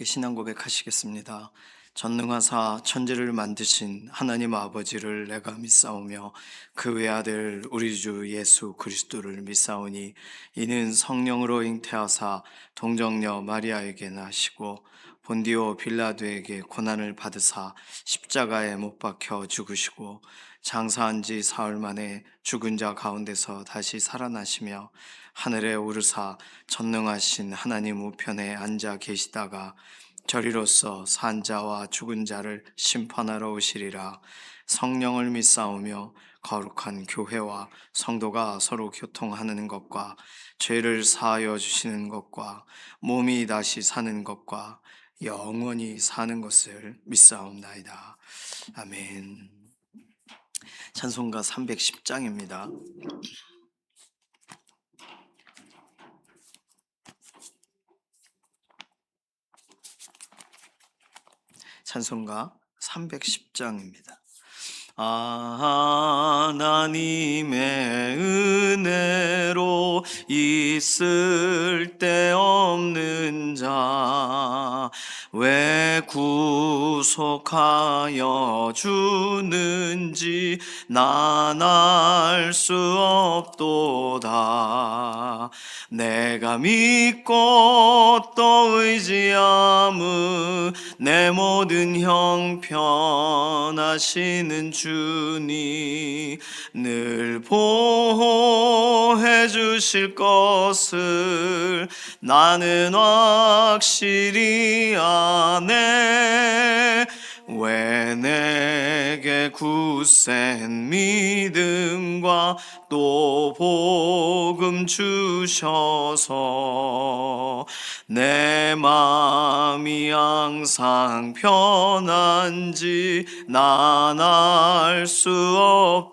함께 신앙 고백하시겠습니다. 전능하사 천지를 만드신 하나님 아버지를 내가 믿사오며 그 외아들 우리 주 예수 그리스도를 믿사오니 이는 성령으로 잉태하사 동정녀 마리아에게 나시고 본디오 빌라도에게 고난을 받으사 십자가에 못 박혀 죽으시고 장사한 지 사흘 만에 죽은 자 가운데서 다시 살아나시며 하늘에 오르사 전능하신 하나님 우편에 앉아 계시다가 저리로서 산 자와 죽은 자를 심판하러 오시리라. 성령을 믿사오며 거룩한 교회와 성도가 서로 교통하는 것과 죄를 사하여 주시는 것과 몸이 다시 사는 것과 영원히 사는 것을 믿사옵나이다. 아멘. 찬송가 310장입니다. 찬송가 310장입니다. 하나님의 은혜로 있을 데 없는 자 왜 구속하여 주는지 난 알 수 없도다. 내가 믿고 또 의지함은 내 모든 형편하시는 주니 늘 보호해 주실 것을 나는 확실히 아네. 왜 내게 굳센 믿음과 또 복음 주셔서 내 마음이 항상 편한지 난 알 수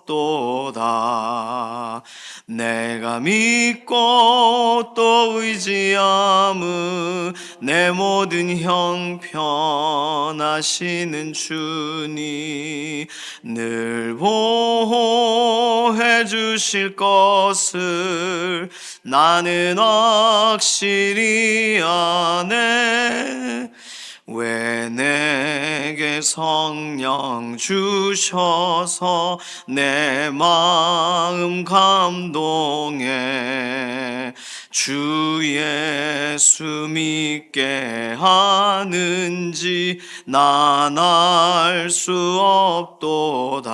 없도다. 내가 믿고 또 의지함은 내 모든 형편하시는 주니 늘 보호해 주실 것을 나는 확실히 아네. 왜 내게 성령 주셔서 내 마음 감동해 주 예수 믿게 하는지 난 알 수 없도다.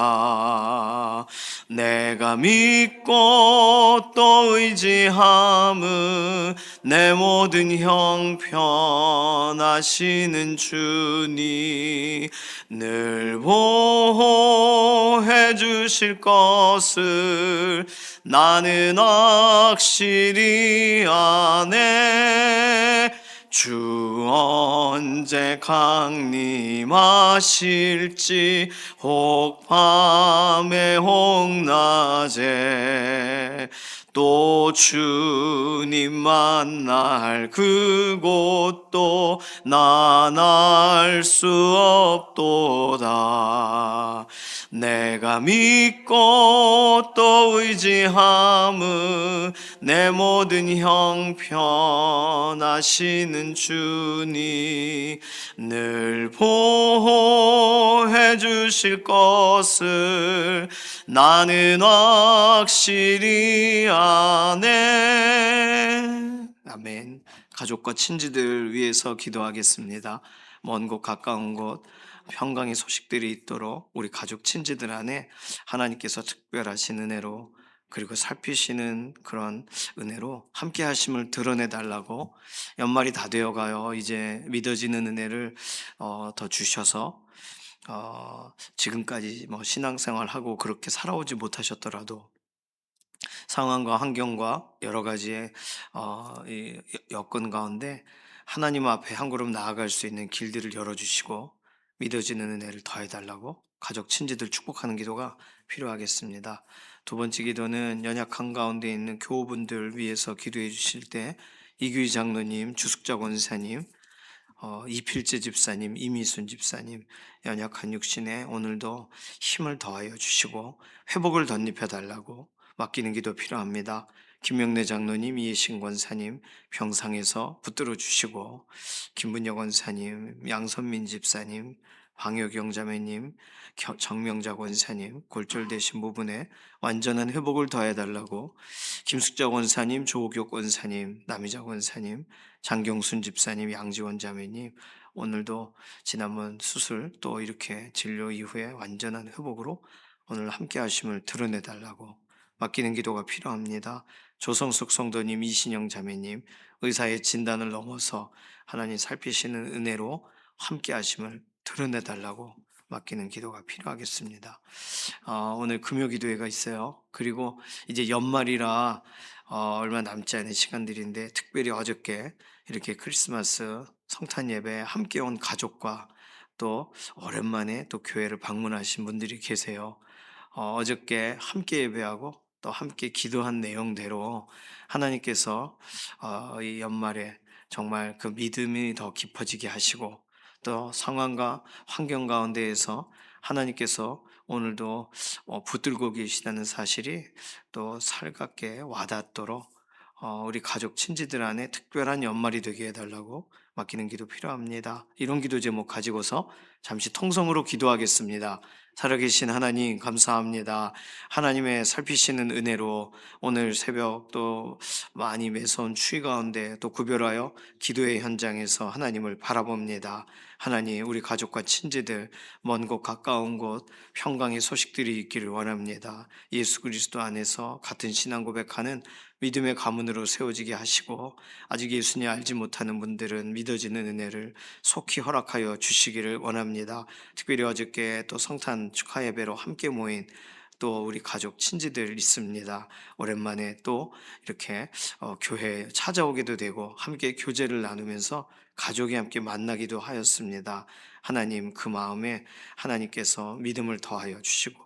내가 믿고 또 의지함은 내 모든 형편하시는 주니 늘 보호해 주실 것을 나는 확실히 아네. 주 언제 강림하실지 혹 밤에 혹 낮에 또 주님 만날 그곳도 난 알 수 없도다. 내가 믿고 또 의지함은 내 모든 형편하시는 주니 늘 보호해 주실 것을 나는 확실히 아네. 아멘. 가족과 친지들 위해서 기도하겠습니다. 먼 곳 가까운 곳 평강의 소식들이 있도록 우리 가족 친지들 안에 하나님께서 특별하신 은혜로 그리고 살피시는 그런 은혜로 함께 하심을 드러내 달라고, 연말이 다 되어가요. 이제 믿어지는 은혜를 더 주셔서 지금까지 뭐 신앙생활하고 그렇게 살아오지 못하셨더라도 상황과 환경과 여러 가지의 이 여건 가운데 하나님 앞에 한 걸음 나아갈 수 있는 길들을 열어주시고 믿어지는 은혜를 더해달라고 가족 친지들 축복하는 기도가 필요하겠습니다. 두 번째 기도는 연약한 가운데 있는 교우분들 위해서 기도해 주실 때 이규희 장로님, 주숙자 권사님, 이필재 집사님, 이미순 집사님, 연약한 육신에 오늘도 힘을 더하여 주시고 회복을 덧입혀 달라고 맡기는 기도 필요합니다. 김명래 장로님, 이해신 권사님 병상에서 붙들어 주시고, 김문혁 권사님, 양선민 집사님, 방효경 자매님, 정명자 권사님 골절되신 부분에 완전한 회복을 더해달라고, 김숙자 권사님, 조옥교 권사님, 남희자 권사님, 장경순 집사님, 양지원 자매님 오늘도 지난번 수술 또 이렇게 진료 이후에 완전한 회복으로 오늘 함께 하심을 드러내달라고 맡기는 기도가 필요합니다. 조성숙 성도님, 이신영 자매님 의사의 진단을 넘어서 하나님 살피시는 은혜로 함께 하심을 드러내달라고 맡기는 기도가 필요하겠습니다. 오늘 금요 기도회가 있어요. 그리고 이제 연말이라 얼마 남지 않은 시간들인데, 특별히 어저께 이렇게 크리스마스 성탄 예배에 함께 온 가족과 또 오랜만에 또 교회를 방문하신 분들이 계세요. 어저께 함께 예배하고 또 함께 기도한 내용대로 하나님께서 이 연말에 정말 그 믿음이 더 깊어지게 하시고, 또 상황과 환경 가운데에서 하나님께서 오늘도 붙들고 계시다는 사실이 또 살갑게 와닿도록 우리 가족 친지들 안에 특별한 연말이 되게 해달라고 맡기는 기도 필요합니다. 이런 기도 제목 가지고서 잠시 통성으로 기도하겠습니다. 살아계신 하나님 감사합니다. 하나님의 살피시는 은혜로 오늘 새벽 또 많이 매서운 추위 가운데 또 구별하여 기도의 현장에서 하나님을 바라봅니다. 하나님, 우리 가족과 친지들 먼 곳 가까운 곳 평강의 소식들이 있기를 원합니다. 예수 그리스도 안에서 같은 신앙 고백하는 믿음의 가문으로 세워지게 하시고, 아직 예수님 알지 못하는 분들은 믿어지는 은혜를 속히 허락하여 주시기를 원합니다. 특별히 어저께 또 성탄 축하 예배로 함께 모인 또 우리 가족 친지들 있습니다. 오랜만에 또 이렇게 교회에 찾아오기도 되고 함께 교제를 나누면서 가족이 함께 만나기도 하였습니다. 하나님, 그 마음에 하나님께서 믿음을 더하여 주시고,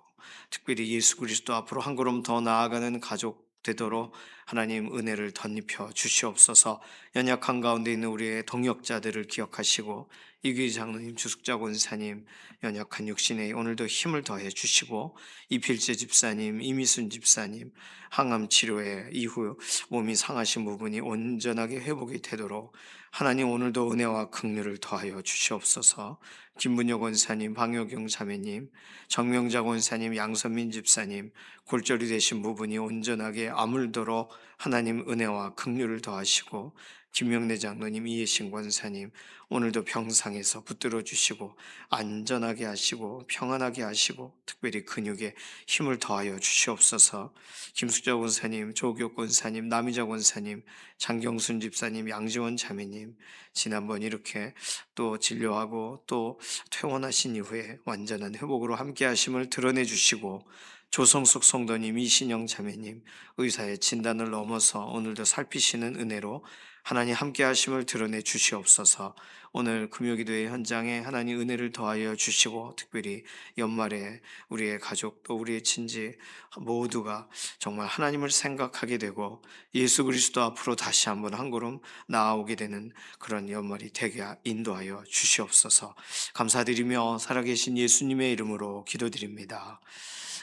특별히 예수 그리스도 앞으로 한 걸음 더 나아가는 가족 되도록 하나님 은혜를 덧입혀 주시옵소서. 연약한 가운데 있는 우리의 동역자들을 기억하시고, 이규희 장로님, 주숙자 권사님 연약한 육신에 오늘도 힘을 더해 주시고, 이필재 집사님, 이미순 집사님 항암 치료에 이후 몸이 상하신 부분이 온전하게 회복이 되도록 하나님 오늘도 은혜와 긍휼을 더하여 주시옵소서. 김문혁 원사님, 방효경 자매님, 정명자 원사님, 양선민 집사님 골절이 되신 부분이 온전하게 아물도록 하나님 은혜와 긍휼을 더하시고, 김명래 장로님, 이해신 권사님 오늘도 병상에서 붙들어 주시고 안전하게 하시고 평안하게 하시고 특별히 근육에 힘을 더하여 주시옵소서. 김숙자 권사님, 조교 권사님, 남희자 권사님, 장경순 집사님, 양지원 자매님 지난번 이렇게 또 진료하고 또 퇴원하신 이후에 완전한 회복으로 함께 하심을 드러내 주시고, 조성숙 성도님, 이신영 자매님 의사의 진단을 넘어서 오늘도 살피시는 은혜로 하나님 함께 하심을 드러내 주시옵소서. 오늘 금요기도의 현장에 하나님 은혜를 더하여 주시고, 특별히 연말에 우리의 가족 또 우리의 친지 모두가 정말 하나님을 생각하게 되고 예수 그리스도 앞으로 다시 한번 한 걸음 나아오게 되는 그런 연말이 되게 인도하여 주시옵소서. 감사드리며 살아계신 예수님의 이름으로 기도드립니다.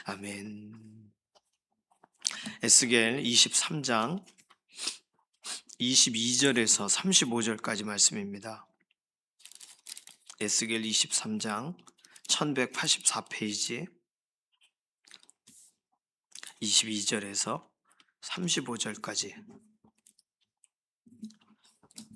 아멘. 에스겔 23장 22절에서 35절까지 말씀입니다. 에스겔 23장 1184페이지 22절에서 35절까지.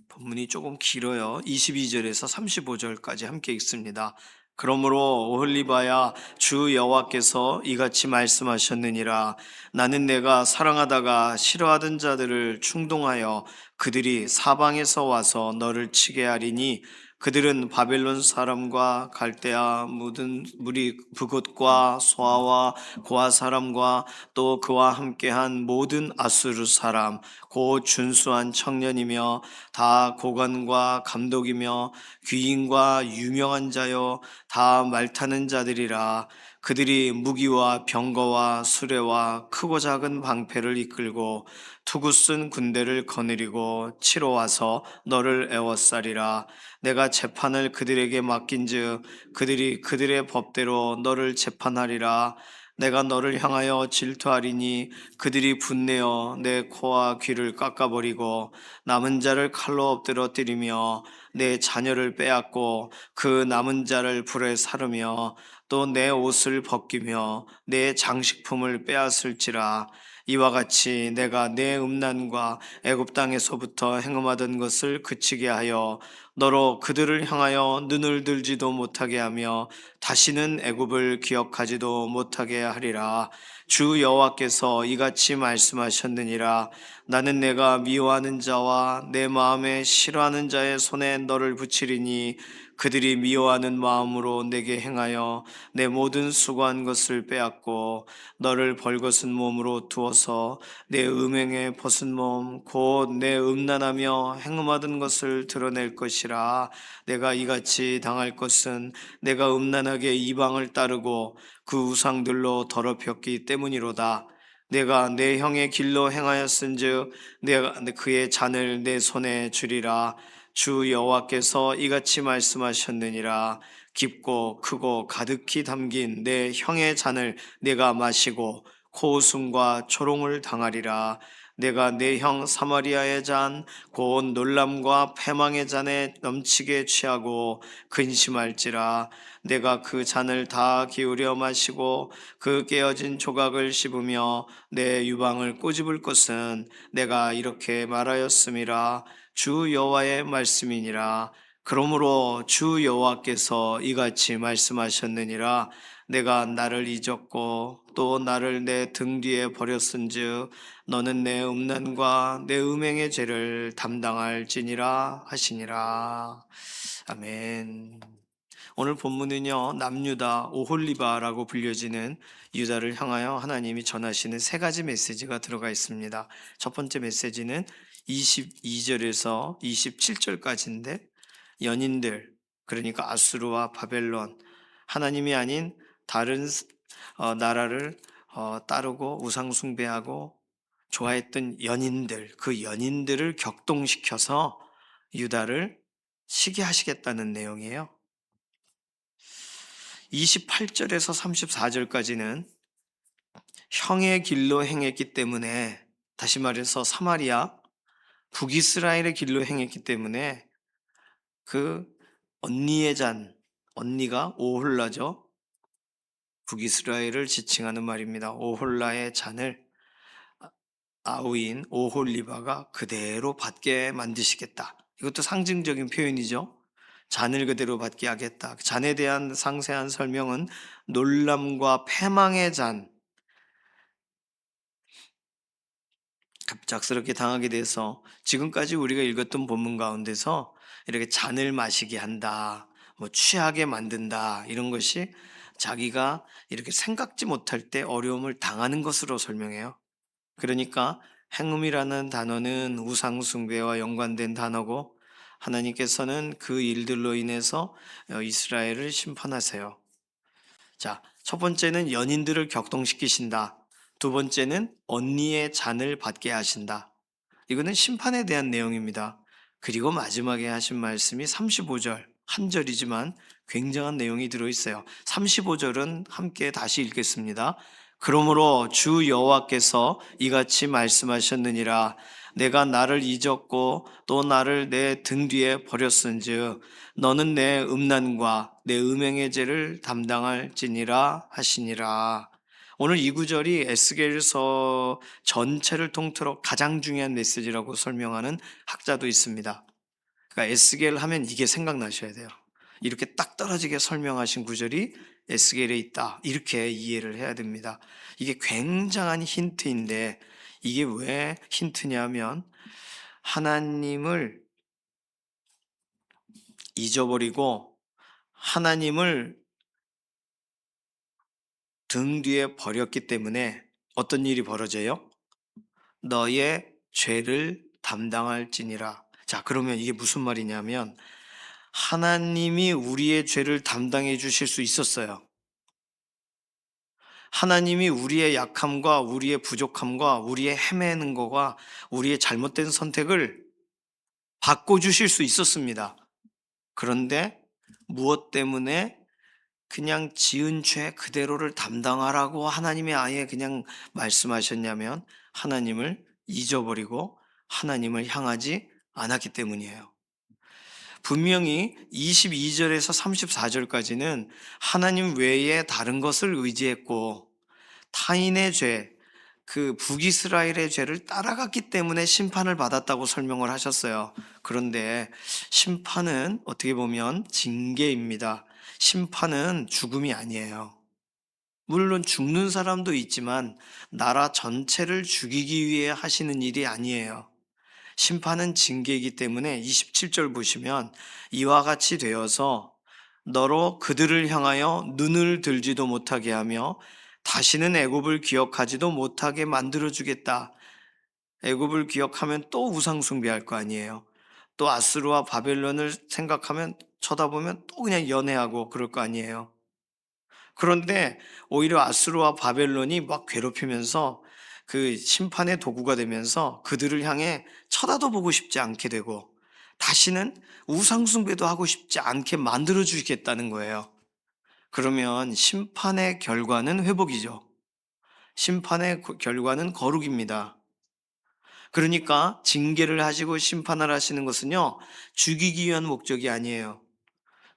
본문이 조금 길어요. 22절에서 35절까지 함께 읽습니다. 그러므로 오홀리바야, 주 여호와께서 이같이 말씀하셨느니라. 나는 내가 사랑하다가 싫어하던 자들을 충동하여 그들이 사방에서 와서 너를 치게 하리니, 그들은 바벨론 사람과 갈대아 모든 무리 브곳과 소아와 고아 사람과 또 그와 함께한 모든 아수르 사람 곧 준수한 청년이며 다 고관과 감독이며 귀인과 유명한 자여 다 말타는 자들이라. 그들이 무기와 병거와 수레와 크고 작은 방패를 이끌고 투구 쓴 군대를 거느리고 치러 와서 너를 애워싸리라. 내가 재판을 그들에게 맡긴즉 그들이 그들의 법대로 너를 재판하리라. 내가 너를 향하여 질투하리니 그들이 분내어 내 코와 귀를 깎아버리고 남은 자를 칼로 엎드러 때리며 내 자녀를 빼앗고 그 남은 자를 불에 사르며 또 내 옷을 벗기며 내 장식품을 빼앗을지라. 이와 같이 내가 내 음란과 애굽 땅에서부터 행음하던 것을 그치게 하여 너로 그들을 향하여 눈을 들지도 못하게 하며 다시는 애굽을 기억하지도 못하게 하리라. 주 여호와께서 이같이 말씀하셨느니라. 나는 내가 미워하는 자와 내 마음에 싫어하는 자의 손에 너를 붙이리니 그들이 미워하는 마음으로 내게 행하여 내 모든 수고한 것을 빼앗고 너를 벌거벗은 몸으로 두어서 내 음행에 벗은 몸 곧 내 음란하며 행음하던 것을 드러낼 것이라. 내가 이같이 당할 것은 내가 음란하게 이방을 따르고 그 우상들로 더럽혔기 때문이로다. 내가 내 형의 길로 행하였은즉 내가 그의 잔을 내 손에 주리라. 주 여호와께서 이같이 말씀하셨느니라. 깊고 크고 가득히 담긴 내 형의 잔을 내가 마시고 코웃음과 조롱을 당하리라. 내가 내 형 사마리아의 잔 곧 놀람과 패망의 잔에 넘치게 취하고 근심할지라. 내가 그 잔을 다 기울여 마시고 그 깨어진 조각을 씹으며 내 유방을 꼬집을 것은 내가 이렇게 말하였음이라. 주 여호와의 말씀이니라. 그러므로 주 여호와께서 이같이 말씀하셨느니라. 내가 나를 잊었고 또 나를 내 등 뒤에 버렸은즉 너는 내 음란과 내 음행의 죄를 담당할지니라 하시니라. 아멘. 오늘 본문은요, 남유다 오홀리바라고 불려지는 유다를 향하여 하나님이 전하시는 세 가지 메시지가 들어가 있습니다. 첫 번째 메시지는 22절에서 27절까지인데, 연인들, 그러니까 아수르와 바벨론, 하나님이 아닌 다른 나라를 따르고 우상숭배하고 좋아했던 연인들, 그 연인들을 격동시켜서 유다를 시기하시겠다는 내용이에요. 28절에서 34절까지는 형의 길로 행했기 때문에, 다시 말해서 사마리아, 북이스라엘의 길로 행했기 때문에 그 언니의 잔, 언니가 오홀라죠. 북이스라엘을 지칭하는 말입니다. 오홀라의 잔을 아우인 오홀리바가 그대로 받게 만드시겠다. 이것도 상징적인 표현이죠. 잔을 그대로 받게 하겠다. 잔에 대한 상세한 설명은 놀람과 패망의 잔, 갑작스럽게 당하게 돼서 지금까지 우리가 읽었던 본문 가운데서 이렇게 잔을 마시게 한다, 뭐 취하게 만든다, 이런 것이 자기가 이렇게 생각지 못할 때 어려움을 당하는 것으로 설명해요. 그러니까 행음이라는 단어는 우상 숭배와 연관된 단어고, 하나님께서는 그 일들로 인해서 이스라엘을 심판하세요. 자, 첫 번째는 연인들을 격동시키신다. 두 번째는 언니의 잔을 받게 하신다. 이거는 심판에 대한 내용입니다. 그리고 마지막에 하신 말씀이 35절, 한 절이지만 굉장한 내용이 들어있어요. 35절은 함께 다시 읽겠습니다. 그러므로 주 여호와께서 이같이 말씀하셨느니라. 내가 나를 잊었고 또 나를 내 등 뒤에 버렸은즉 너는 내 음란과 내 음행의 죄를 담당할지니라 하시니라. 오늘 이 구절이 에스겔서 전체를 통틀어 가장 중요한 메시지라고 설명하는 학자도 있습니다. 그러니까 에스겔 하면 이게 생각나셔야 돼요. 이렇게 딱 떨어지게 설명하신 구절이 에스겔에 있다, 이렇게 이해를 해야 됩니다. 이게 굉장한 힌트인데, 이게 왜 힌트냐면 하나님을 잊어버리고 하나님을 등 뒤에 버렸기 때문에 어떤 일이 벌어져요? 너의 죄를 담당할지니라. 자, 그러면 이게 무슨 말이냐면 하나님이 우리의 죄를 담당해 주실 수 있었어요. 하나님이 우리의 약함과 우리의 부족함과 우리의 헤매는 것과 우리의 잘못된 선택을 바꿔주실 수 있었습니다. 그런데 무엇 때문에 그냥 지은 죄 그대로를 담당하라고 하나님이 아예 그냥 말씀하셨냐면 하나님을 잊어버리고 하나님을 향하지 않았기 때문이에요. 분명히 22절에서 34절까지는 하나님 외에 다른 것을 의지했고 타인의 죄, 그 북이스라엘의 죄를 따라갔기 때문에 심판을 받았다고 설명을 하셨어요. 그런데 심판은 어떻게 보면 징계입니다. 심판은 죽음이 아니에요. 물론 죽는 사람도 있지만 나라 전체를 죽이기 위해 하시는 일이 아니에요. 심판은 징계이기 때문에 27절 보시면 이와 같이 되어서 너로 그들을 향하여 눈을 들지도 못하게 하며 다시는 애굽을 기억하지도 못하게 만들어 주겠다. 애굽을 기억하면 또 우상 숭배할 거 아니에요. 또 아스루와 바벨론을 생각하면 쳐다보면 또 그냥 연애하고 그럴 거 아니에요. 그런데 오히려 아수르와 바벨론이 막 괴롭히면서 그 심판의 도구가 되면서 그들을 향해 쳐다도 보고 싶지 않게 되고 다시는 우상숭배도 하고 싶지 않게 만들어 주시겠다는 거예요. 그러면 심판의 결과는 회복이죠. 심판의 결과는 거룩입니다. 그러니까 징계를 하시고 심판을 하시는 것은요, 죽이기 위한 목적이 아니에요.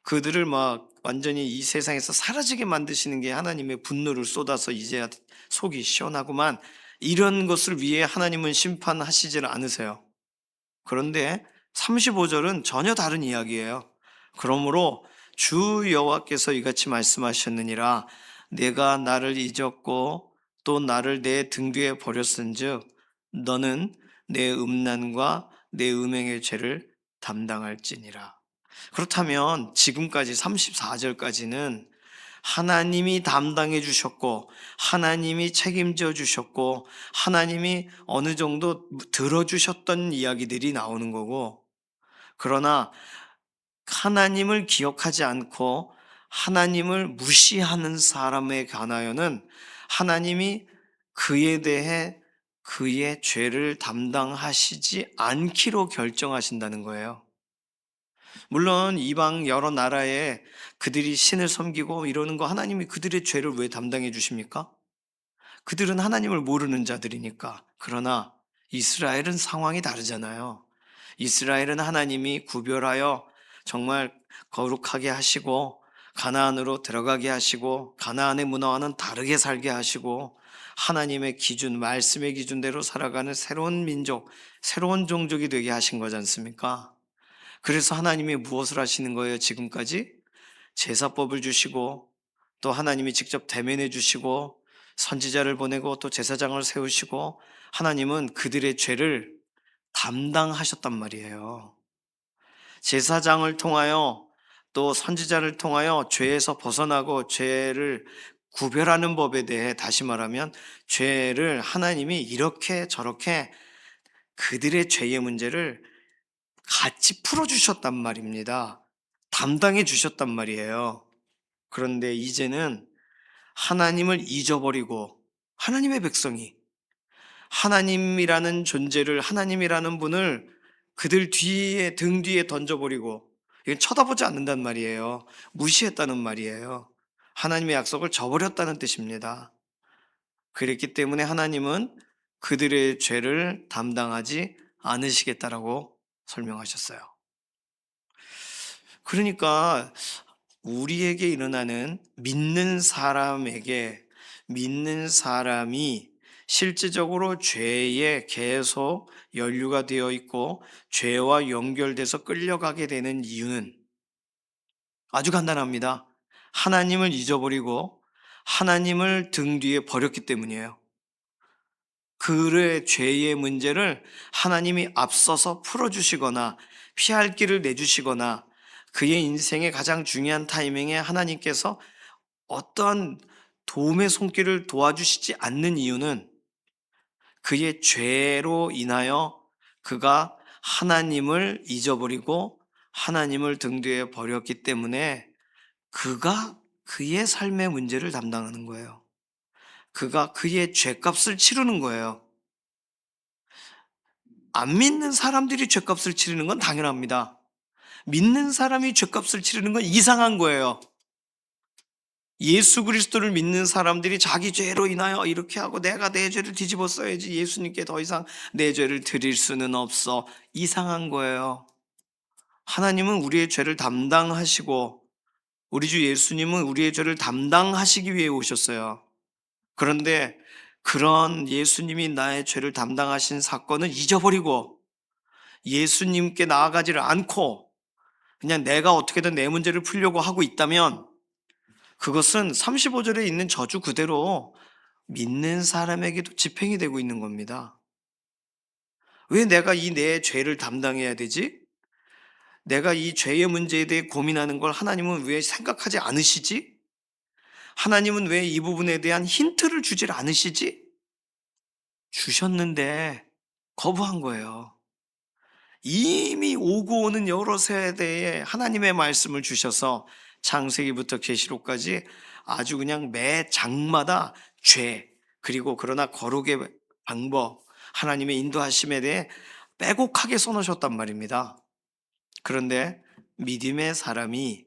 그들을 막 완전히 이 세상에서 사라지게 만드시는 게 하나님의 분노를 쏟아서 이제야 속이 시원하구만. 이런 것을 위해 하나님은 심판하시질 않으세요. 그런데 35절은 전혀 다른 이야기예요. 그러므로 주 여호와께서 이같이 말씀하셨느니라 내가 나를 잊었고 또 나를 내 등 뒤에 버렸은즉 너는 내 음란과 내 음행의 죄를 담당할지니라. 그렇다면 지금까지 34절까지는 하나님이 담당해 주셨고 하나님이 책임져 주셨고 하나님이 어느 정도 들어주셨던 이야기들이 나오는 거고, 그러나 하나님을 기억하지 않고 하나님을 무시하는 사람에 관하여는 하나님이 그에 대해 그의 죄를 담당하시지 않기로 결정하신다는 거예요. 물론 이방 여러 나라에 그들이 신을 섬기고 이러는 거 하나님이 그들의 죄를 왜 담당해 주십니까? 그들은 하나님을 모르는 자들이니까. 그러나 이스라엘은 상황이 다르잖아요. 이스라엘은 하나님이 구별하여 정말 거룩하게 하시고 가나안으로 들어가게 하시고 가나안의 문화와는 다르게 살게 하시고 하나님의 기준, 말씀의 기준대로 살아가는 새로운 민족, 새로운 종족이 되게 하신 거지 않습니까? 그래서 하나님이 무엇을 하시는 거예요, 지금까지? 제사법을 주시고 또 하나님이 직접 대면해 주시고 선지자를 보내고 또 제사장을 세우시고 하나님은 그들의 죄를 담당하셨단 말이에요. 제사장을 통하여 또 선지자를 통하여 죄에서 벗어나고 죄를 구별하는 법에 대해 다시 말하면 죄를 하나님이 이렇게 저렇게 그들의 죄의 문제를 같이 풀어주셨단 말입니다. 담당해 주셨단 말이에요. 그런데 이제는 하나님을 잊어버리고 하나님의 백성이 하나님이라는 존재를, 하나님이라는 분을 그들 뒤에, 등 뒤에 던져버리고 이건 쳐다보지 않는단 말이에요. 무시했다는 말이에요. 하나님의 약속을 저버렸다는 뜻입니다. 그랬기 때문에 하나님은 그들의 죄를 담당하지 않으시겠다라고 설명하셨어요. 그러니까 우리에게 일어나는 믿는 사람이 실제적으로 죄에 계속 연루가 되어 있고 죄와 연결돼서 끌려가게 되는 이유는 아주 간단합니다. 하나님을 잊어버리고 하나님을 등 뒤에 버렸기 때문이에요. 그의 죄의 문제를 하나님이 앞서서 풀어주시거나 피할 길을 내주시거나 그의 인생의 가장 중요한 타이밍에 하나님께서 어떠한 도움의 손길을 도와주시지 않는 이유는 그의 죄로 인하여 그가 하나님을 잊어버리고 하나님을 등 뒤에 버렸기 때문에 그가 그의 삶의 문제를 담당하는 거예요. 그가 그의 죄값을 치르는 거예요. 안 믿는 사람들이 죄값을 치르는 건 당연합니다. 믿는 사람이 죄값을 치르는 건 이상한 거예요. 예수 그리스도를 믿는 사람들이 자기 죄로 인하여 이렇게 하고 내가 내 죄를 뒤집어 써야지 예수님께 더 이상 내 죄를 드릴 수는 없어. 이상한 거예요. 하나님은 우리의 죄를 담당하시고 우리 주 예수님은 우리의 죄를 담당하시기 위해 오셨어요. 그런데 그런 예수님이 나의 죄를 담당하신 사건을 잊어버리고 예수님께 나아가지를 않고 그냥 내가 어떻게든 내 문제를 풀려고 하고 있다면 그것은 35절에 있는 저주 그대로 믿는 사람에게도 집행이 되고 있는 겁니다. 왜 내가 이 내 죄를 담당해야 되지? 내가 이 죄의 문제에 대해 고민하는 걸 하나님은 왜 생각하지 않으시지? 하나님은 왜 이 부분에 대한 힌트를 주질 않으시지? 주셨는데 거부한 거예요. 이미 오고 오는 여러 세대에 하나님의 말씀을 주셔서 창세기부터 계시록까지 아주 그냥 매 장마다 죄, 그리고 그러나 거룩의 방법, 하나님의 인도하심에 대해 빼곡하게 써놓으셨단 말입니다. 그런데 믿음의 사람이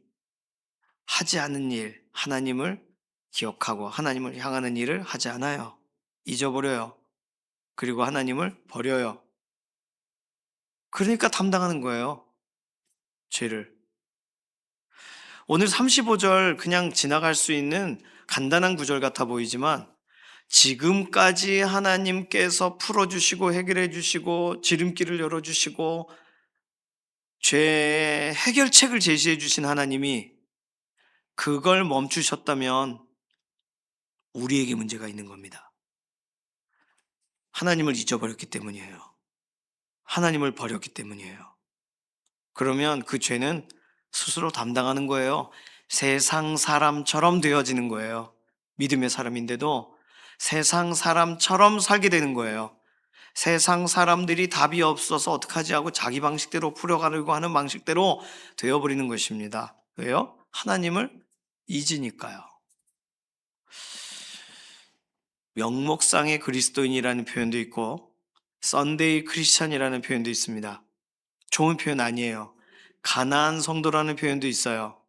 하지 않은 일, 하나님을 기억하고 하나님을 향하는 일을 하지 않아요. 잊어버려요. 그리고 하나님을 버려요. 그러니까 담당하는 거예요. 죄를. 오늘 35절 그냥 지나갈 수 있는 간단한 구절 같아 보이지만 지금까지 하나님께서 풀어주시고 해결해 주시고 지름길을 열어주시고 죄의 해결책을 제시해 주신 하나님이 그걸 멈추셨다면 우리에게 문제가 있는 겁니다. 하나님을 잊어버렸기 때문이에요. 하나님을 버렸기 때문이에요. 그러면 그 죄는 스스로 담당하는 거예요. 세상 사람처럼 되어지는 거예요. 믿음의 사람인데도 세상 사람처럼 살게 되는 거예요. 세상 사람들이 답이 없어서 어떡하지 하고 자기 방식대로 풀어가려고 하는 방식대로 되어버리는 것입니다. 왜요? 하나님을 잊으니까요. 명목상의 그리스도인이라는 표현도 있고 썬데이 크리스찬이라는 표현도 있습니다. 좋은 표현 아니에요. 가난한 성도라는 표현도 있어요.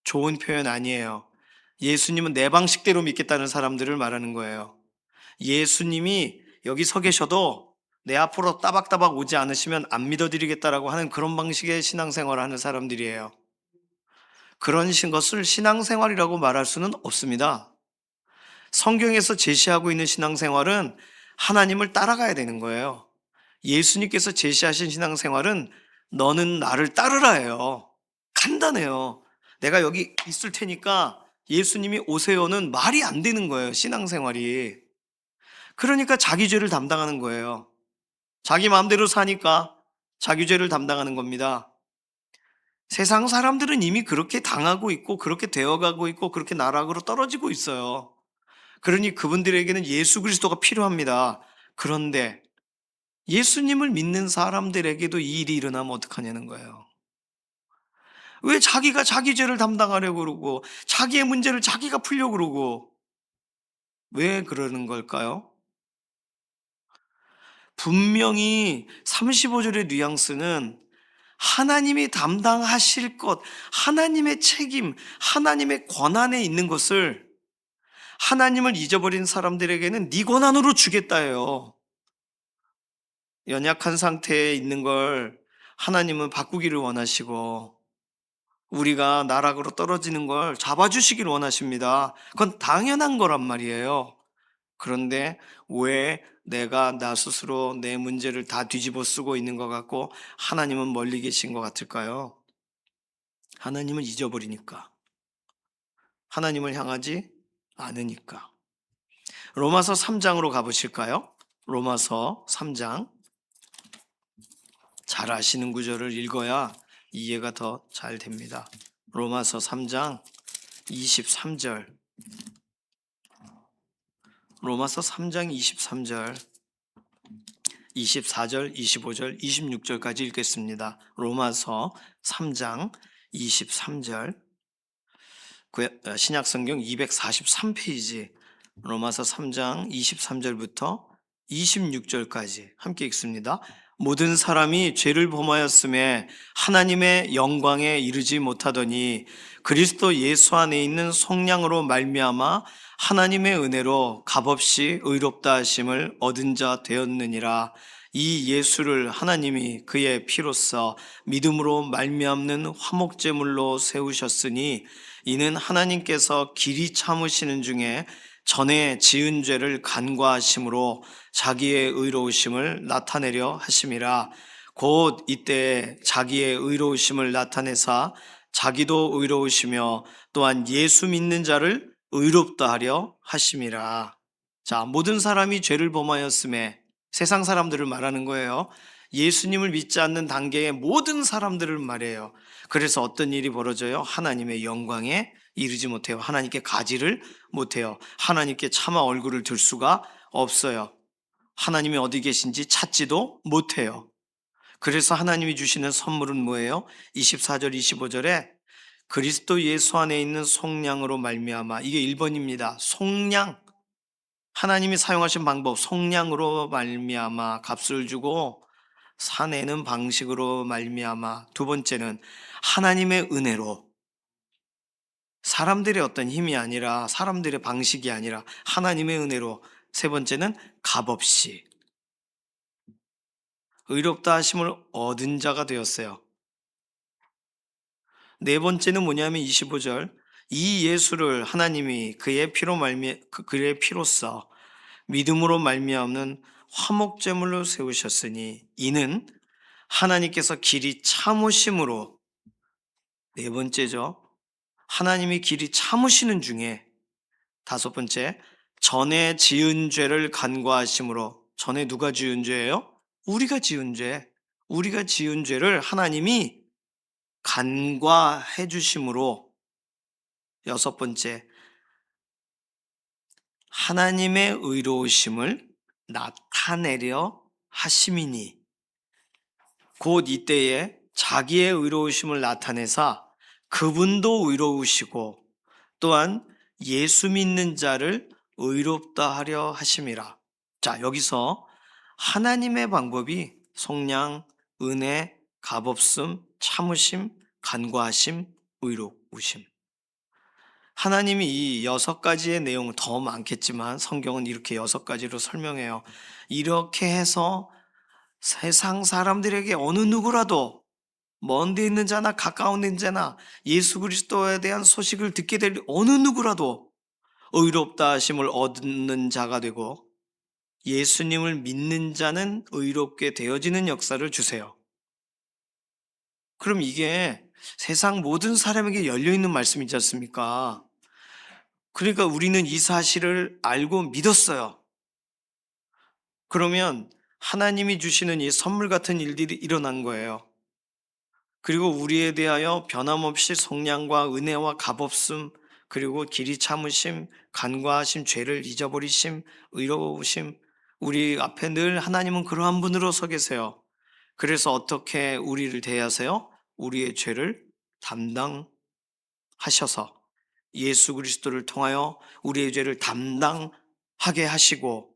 좋은 표현 아니에요. 예수님은 내 방식대로 믿겠다는 사람들을 말하는 거예요. 예수님이 여기 서 계셔도 내 앞으로 따박따박 오지 않으시면 안 믿어드리겠다라고 하는 그런 방식의 신앙생활을 하는 사람들이에요. 그런 것을 신앙생활이라고 말할 수는 없습니다. 성경에서 제시하고 있는 신앙생활은 하나님을 따라가야 되는 거예요. 예수님께서 제시하신 신앙생활은 너는 나를 따르라예요. 간단해요. 내가 여기 있을 테니까 예수님이 오세요는 말이 안 되는 거예요. 신앙생활이. 그러니까 자기 죄를 담당하는 거예요. 자기 마음대로 사니까 자기 죄를 담당하는 겁니다. 세상 사람들은 이미 그렇게 당하고 있고 그렇게 되어가고 있고 그렇게 나락으로 떨어지고 있어요. 그러니 그분들에게는 예수 그리스도가 필요합니다. 그런데 예수님을 믿는 사람들에게도 이 일이 일어나면 어떡하냐는 거예요. 왜 자기가 자기 죄를 담당하려고 그러고 자기의 문제를 자기가 풀려고 그러고 왜 그러는 걸까요? 분명히 35절의 뉘앙스는 하나님이 담당하실 것, 하나님의 책임, 하나님의 권한에 있는 것을 하나님을 잊어버린 사람들에게는 네 권한으로 주겠다예요. 연약한 상태에 있는 걸 하나님은 바꾸기를 원하시고 우리가 나락으로 떨어지는 걸 잡아주시길 원하십니다. 그건 당연한 거란 말이에요. 그런데 왜 내가 나 스스로 내 문제를 다 뒤집어 쓰고 있는 것 같고 하나님은 멀리 계신 것 같을까요? 하나님을 잊어버리니까. 하나님을 향하지 않으니까. 로마서 3장으로 가보실까요? 로마서 3장. 잘 아시는 구절을 읽어야 이해가 더 잘 됩니다. 로마서 3장 23절. 로마서 3장 23절, 24절, 25절, 26절까지 읽겠습니다. 로마서 3장 23절, 신약성경 243페이지, 로마서 3장 23절부터 26절까지 함께 읽습니다. 모든 사람이 죄를 범하였음에 하나님의 영광에 이르지 못하더니 그리스도 예수 안에 있는 속량으로 말미암아 하나님의 은혜로 값없이 의롭다 하심을 얻은 자 되었느니라. 이 예수를 하나님이 그의 피로써 믿음으로 말미암는 화목제물로 세우셨으니 이는 하나님께서 길이 참으시는 중에 전에 지은 죄를 간과하심으로 자기의 의로우심을 나타내려 하심이라. 곧 이때 자기의 의로우심을 나타내사 자기도 의로우시며 또한 예수 믿는 자를 의롭다 하려 하심이라. 자, 모든 사람이 죄를 범하였음에, 세상 사람들을 말하는 거예요. 예수님을 믿지 않는 단계의 모든 사람들을 말해요. 그래서 어떤 일이 벌어져요? 하나님의 영광에 이르지 못해요. 하나님께 가지를 못해요. 하나님께 차마 얼굴을 들 수가 없어요. 하나님이 어디 계신지 찾지도 못해요. 그래서 하나님이 주시는 선물은 뭐예요? 24절 25절에 그리스도 예수 안에 있는 속량으로 말미암아, 이게 1번입니다. 속량. 하나님이 사용하신 방법, 속량으로 말미암아 값을 주고 사내는 방식으로 말미암아. 두 번째는 하나님의 은혜로, 사람들의 어떤 힘이 아니라, 사람들의 방식이 아니라 하나님의 은혜로. 세 번째는 값없이 의롭다 하심을 얻은 자가 되었어요. 네 번째는 뭐냐면 25절, 이 예수를 하나님이 그의 피로써 믿음으로 말미암는 화목제물로 세우셨으니 이는 하나님께서 길이 참으심으로. 네 번째죠. 하나님이 길이 참으시는 중에. 다섯 번째, 전에 지은 죄를 간과하심으로. 전에 누가 지은 죄예요? 우리가 지은 죄. 우리가 지은 죄를 하나님이 간과해 주심으로. 여섯 번째, 하나님의 의로우심을 나타내려 하심이니 곧 이때에 자기의 의로우심을 나타내사 그분도 의로우시고 또한 예수 믿는 자를 의롭다 하려 하심이라. 자, 여기서 하나님의 방법이 속량, 은혜, 값없음, 참으심, 간과하심, 의로우심. 하나님이 이 여섯 가지의 내용, 더 많겠지만 성경은 이렇게 여섯 가지로 설명해요. 이렇게 해서 세상 사람들에게 어느 누구라도 먼 데 있는 자나 가까운 데 있는 자나 예수 그리스도에 대한 소식을 듣게 될 어느 누구라도 의롭다 하심을 얻는 자가 되고 예수님을 믿는 자는 의롭게 되어지는 역사를 주세요. 그럼 이게 세상 모든 사람에게 열려있는 말씀이지 않습니까? 그러니까 우리는 이 사실을 알고 믿었어요. 그러면 하나님이 주시는 이 선물 같은 일들이 일어난 거예요. 그리고 우리에 대하여 변함없이 속량과 은혜와 값없음, 그리고 길이 참으심, 간과하심, 죄를 잊어버리심, 의로우심, 우리 앞에 늘 하나님은 그러한 분으로 서 계세요. 그래서 어떻게 우리를 대하세요? 우리의 죄를 담당하셔서 예수 그리스도를 통하여 우리의 죄를 담당하게 하시고,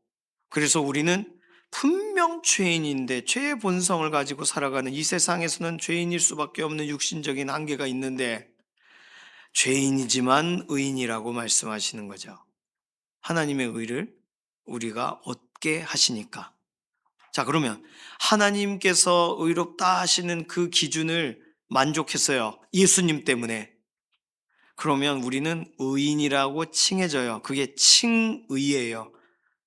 그래서 우리는 분명 죄인인데 죄의 본성을 가지고 살아가는 이 세상에서는 죄인일 수밖에 없는 육신적인 한계가 있는데 죄인이지만 의인이라고 말씀하시는 거죠. 하나님의 의를 우리가 얻게 하시니까. 자, 그러면 하나님께서 의롭다 하시는 그 기준을 만족했어요. 예수님 때문에. 그러면 우리는 의인이라고 칭해져요. 그게 칭의예요.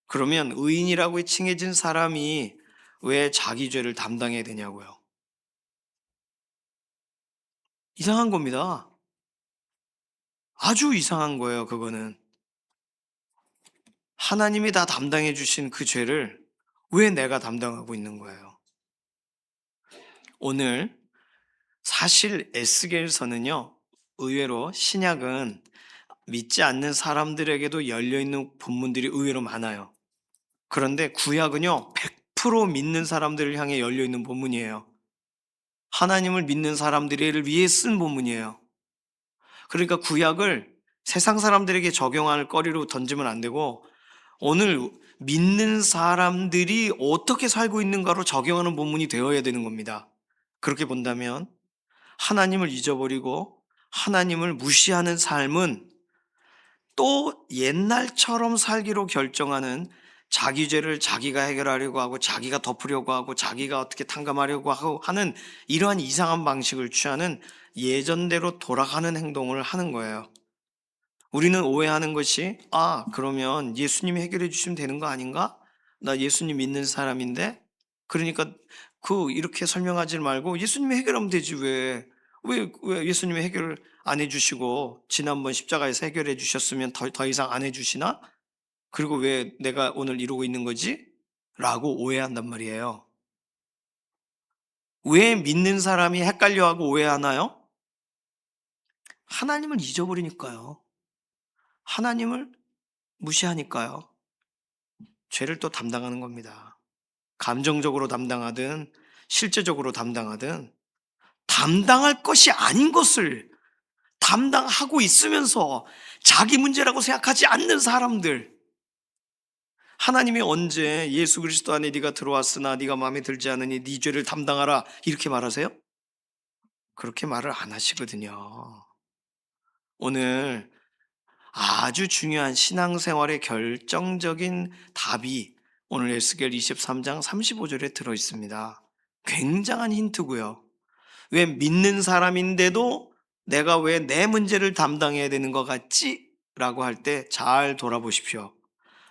그러면 의인이라고 칭해진 사람이 왜 자기 죄를 담당해야 되냐고요. 이상한 겁니다. 아주 이상한 거예요, 그거는. 하나님이 다 담당해 주신 그 죄를 왜 내가 담당하고 있는 거예요? 오늘 사실 에스겔서는요, 의외로 신약은 믿지 않는 사람들에게도 열려있는 본문들이 의외로 많아요. 그런데 구약은요, 100% 믿는 사람들을 향해 열려있는 본문이에요. 하나님을 믿는 사람들을 위해 쓴 본문이에요. 그러니까 구약을 세상 사람들에게 적용할 거리로 던지면 안 되고, 오늘 믿는 사람들이 어떻게 살고 있는가로 적용하는 본문이 되어야 되는 겁니다. 그렇게 본다면 하나님을 잊어버리고 하나님을 무시하는 삶은 또 옛날처럼 살기로 결정하는, 자기 죄를 자기가 해결하려고 하고 자기가 덮으려고 하고 자기가 어떻게 탕감하려고 하고 하는 이러한 이상한 방식을 취하는 예전대로 돌아가는 행동을 하는 거예요. 우리는 오해하는 것이, 그러면 예수님이 해결해 주시면 되는 거 아닌가? 나 예수님 믿는 사람인데? 그러니까 이렇게 설명하지 말고 예수님이 해결하면 되지, 왜 예수님이 해결을 안 해주시고 지난번 십자가에서 해결해 주셨으면 더 이상 안 해주시나? 그리고 왜 내가 오늘 이러고 있는 거지? 라고 오해한단 말이에요. 왜 믿는 사람이 헷갈려하고 오해하나요? 하나님을 잊어버리니까요. 하나님을 무시하니까요. 죄를 또 담당하는 겁니다. 감정적으로 담당하든 실제적으로 담당하든 담당할 것이 아닌 것을 담당하고 있으면서 자기 문제라고 생각하지 않는 사람들, 하나님이 언제 예수 그리스도 안에 네가 들어왔으나 네가 마음에 들지 않으니 네 죄를 담당하라 이렇게 말하세요? 그렇게 말을 안 하시거든요. 오늘 아주 중요한 신앙생활의 결정적인 답이 오늘 에스겔 23장 35절에 들어 있습니다. 굉장한 힌트고요. 왜 믿는 사람인데도 내가 왜 내 문제를 담당해야 되는 것 같지? 라고 할 때 잘 돌아보십시오.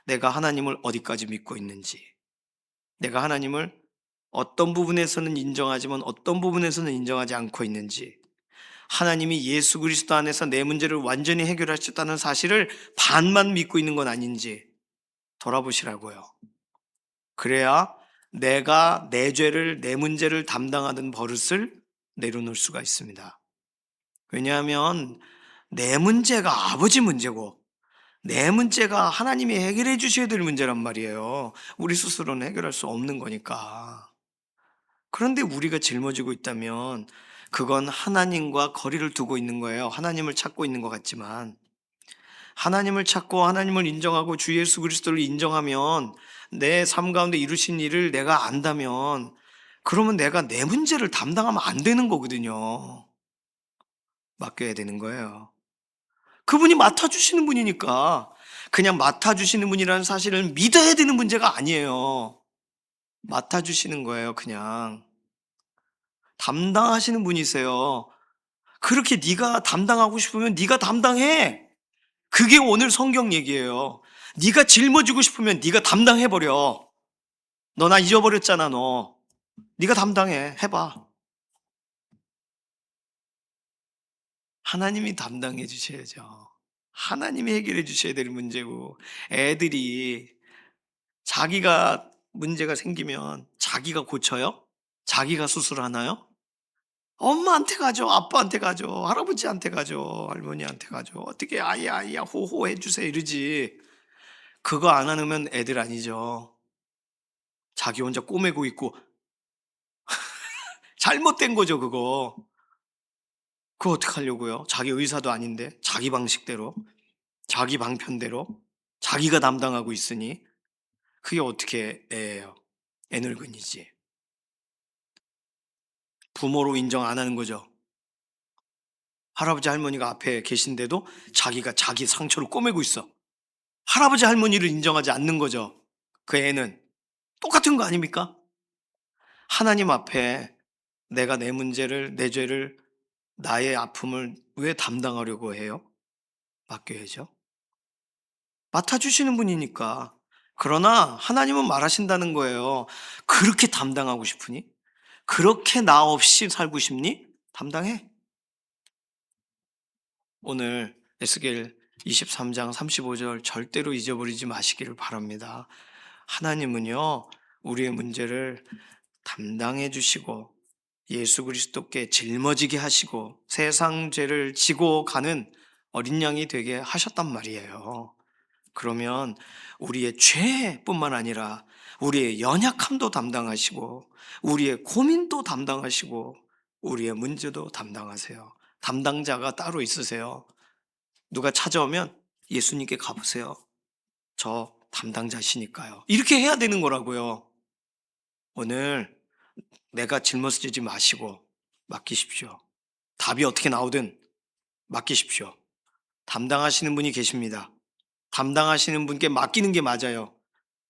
내가 하나님을 어디까지 믿고 있는지, 내가 하나님을 어떤 부분에서는 인정하지만 어떤 부분에서는 인정하지 않고 있는지, 하나님이 예수 그리스도 안에서 내 문제를 완전히 해결하셨다는 사실을 반만 믿고 있는 건 아닌지 돌아보시라고요. 그래야 내가 내 죄를, 내 문제를 담당하던 버릇을 내려놓을 수가 있습니다. 왜냐하면 내 문제가 아버지 문제고 내 문제가 하나님이 해결해 주셔야 될 문제란 말이에요. 우리 스스로는 해결할 수 없는 거니까. 그런데 우리가 짊어지고 있다면 그건 하나님과 거리를 두고 있는 거예요. 하나님을 찾고 있는 것 같지만, 하나님을 찾고 하나님을 인정하고 주 예수 그리스도를 인정하면, 내 삶 가운데 이루신 일을 내가 안다면, 그러면 내가 내 문제를 담당하면 안 되는 거거든요. 맡겨야 되는 거예요. 그분이 맡아주시는 분이니까, 그냥 맡아주시는 분이라는 사실을 믿어야 되는 문제가 아니에요. 맡아주시는 거예요, 그냥. 담당하시는 분이세요. 그렇게 네가 담당하고 싶으면 네가 담당해. 그게 오늘 성경 얘기예요. 네가 짊어지고 싶으면 네가 담당해 버려. 너 나 잊어버렸잖아, 너. 네가 담당해. 해봐. 하나님이 담당해 주셔야죠. 하나님이 해결해 주셔야 될 문제고, 애들이 자기가 문제가 생기면 자기가 고쳐요? 자기가 수술하나요? 엄마한테 가죠. 아빠한테 가죠. 할아버지한테 가죠. 할머니한테 가죠. 어떻게 아야 호호 해주세요 이러지. 그거 안 하면 애들 아니죠. 자기 혼자 꼬매고 있고 잘못된 거죠 그거. 그거 어떡하려고요. 자기 의사도 아닌데 자기 방식대로, 자기 방편대로 자기가 담당하고 있으니 그게 어떻게 애예요. 애늙은이지. 부모로 인정 안 하는 거죠. 할아버지 할머니가 앞에 계신데도 자기가 자기 상처를 꼬매고 있어. 할아버지 할머니를 인정하지 않는 거죠. 그 애는 똑같은 거 아닙니까? 하나님 앞에 내가 내 문제를, 내 죄를, 나의 아픔을 왜 담당하려고 해요? 맡겨야죠. 맡아주시는 분이니까. 그러나 하나님은 말하신다는 거예요. 그렇게 담당하고 싶으니? 그렇게 나 없이 살고 싶니? 담당해. 오늘 에스겔 23장 35절 절대로 잊어버리지 마시기를 바랍니다. 하나님은요, 우리의 문제를 담당해 주시고 예수 그리스도께 짊어지게 하시고 세상 죄를 지고 가는 어린 양이 되게 하셨단 말이에요. 그러면 우리의 죄뿐만 아니라 우리의 연약함도 담당하시고 우리의 고민도 담당하시고 우리의 문제도 담당하세요. 담당자가 따로 있으세요. 누가 찾아오면 예수님께 가보세요. 저 담당자시니까요. 이렇게 해야 되는 거라고요. 오늘 내가 짊어지지 마시고 맡기십시오. 답이 어떻게 나오든 맡기십시오. 담당하시는 분이 계십니다. 담당하시는 분께 맡기는 게 맞아요.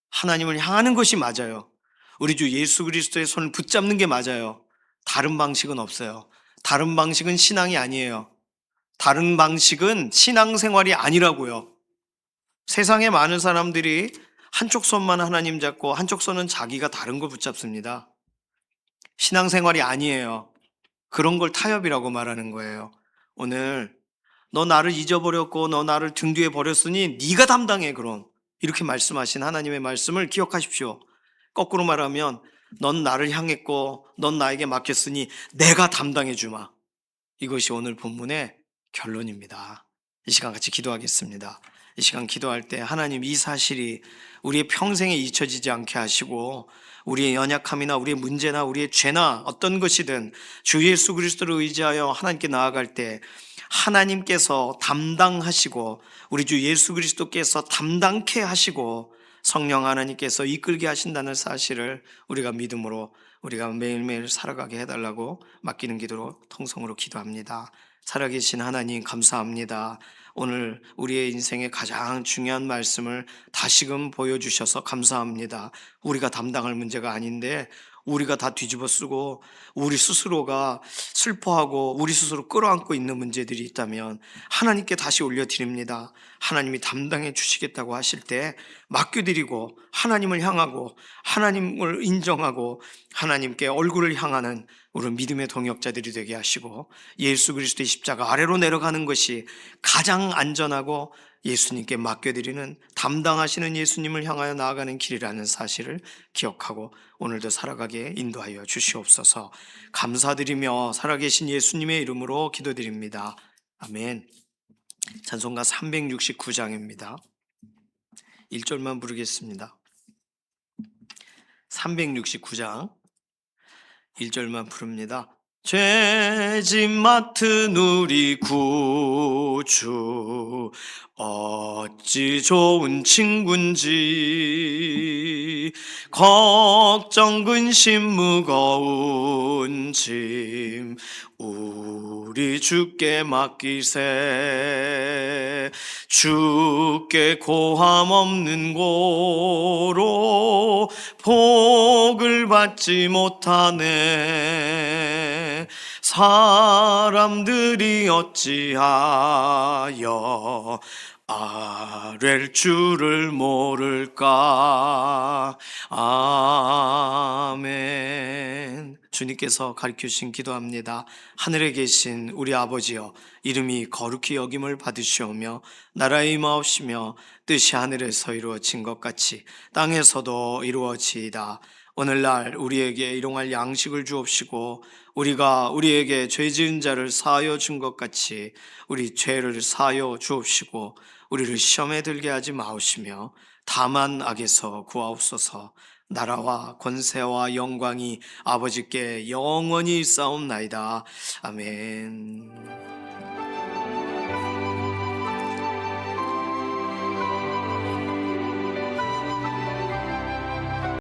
하나님을 향하는 것이 맞아요. 우리 주 예수 그리스도의 손을 붙잡는 게 맞아요. 다른 방식은 없어요. 다른 방식은 신앙이 아니에요. 다른 방식은 신앙생활이 아니라고요. 세상에 많은 사람들이 한쪽 손만 하나님 잡고 한쪽 손은 자기가 다른 걸 붙잡습니다. 신앙생활이 아니에요. 그런 걸 타협이라고 말하는 거예요. 오늘 너 나를 잊어버렸고 너 나를 등 뒤에 버렸으니 네가 담당해 그럼. 이렇게 말씀하신 하나님의 말씀을 기억하십시오. 거꾸로 말하면 넌 나를 향했고 넌 나에게 맡겼으니 내가 담당해 주마. 이것이 오늘 본문의 결론입니다. 이 시간 같이 기도하겠습니다. 이 시간 기도할 때 하나님 이 사실이 우리의 평생에 잊혀지지 않게 하시고 우리의 연약함이나 우리의 문제나 우리의 죄나 어떤 것이든 주 예수 그리스도를 의지하여 하나님께 나아갈 때 하나님께서 담당하시고 우리 주 예수 그리스도께서 담당케 하시고 성령 하나님께서 이끌게 하신다는 사실을 우리가 믿음으로 우리가 매일매일 살아가게 해달라고 맡기는 기도로 통성으로 기도합니다. 살아계신 하나님 감사합니다. 오늘 우리의 인생의 가장 중요한 말씀을 다시금 보여주셔서 감사합니다. 우리가 담당할 문제가 아닌데 우리가 다 뒤집어 쓰고 우리 스스로가 슬퍼하고 우리 스스로 끌어안고 있는 문제들이 있다면 하나님께 다시 올려드립니다. 하나님이 담당해 주시겠다고 하실 때 맡겨드리고 하나님을 향하고 하나님을 인정하고 하나님께 얼굴을 향하는 우리 믿음의 동역자들이 되게 하시고 예수 그리스도의 십자가 아래로 내려가는 것이 가장 안전하고 예수님께 맡겨드리는 담당하시는 예수님을 향하여 나아가는 길이라는 사실을 기억하고 오늘도 살아가게 인도하여 주시옵소서. 감사드리며 살아계신 예수님의 이름으로 기도드립니다. 아멘. 찬송가 369장입니다. 1절만 부르겠습니다. 369장 1절만 부릅니다. 죄짐 맡은 우리 구주 어찌 좋은 친군지 걱정 근심 무거운 짐 우리 주께 맡기세 주께 고함 없는 고로 복을 받지 못하네 사람들이 어찌하여 아랠 줄을 모를까. 아멘. 주님께서 가르쳐주신 기도합니다. 하늘에 계신 우리 아버지여 이름이 거룩히 여김을 받으시오며 나라의 임하옵시며 뜻이 하늘에서 이루어진 것 같이 땅에서도 이루어지이다. 오늘날 우리에게 일용할 양식을 주옵시고 우리가 우리에게 죄 지은 자를 사하여 준 것 같이 우리 죄를 사하여 주옵시고 우리를 시험에 들게 하지 마옵시며 다만 악에서 구하옵소서. 나라와 권세와 영광이 아버지께 영원히 있사옵나이다. 아멘.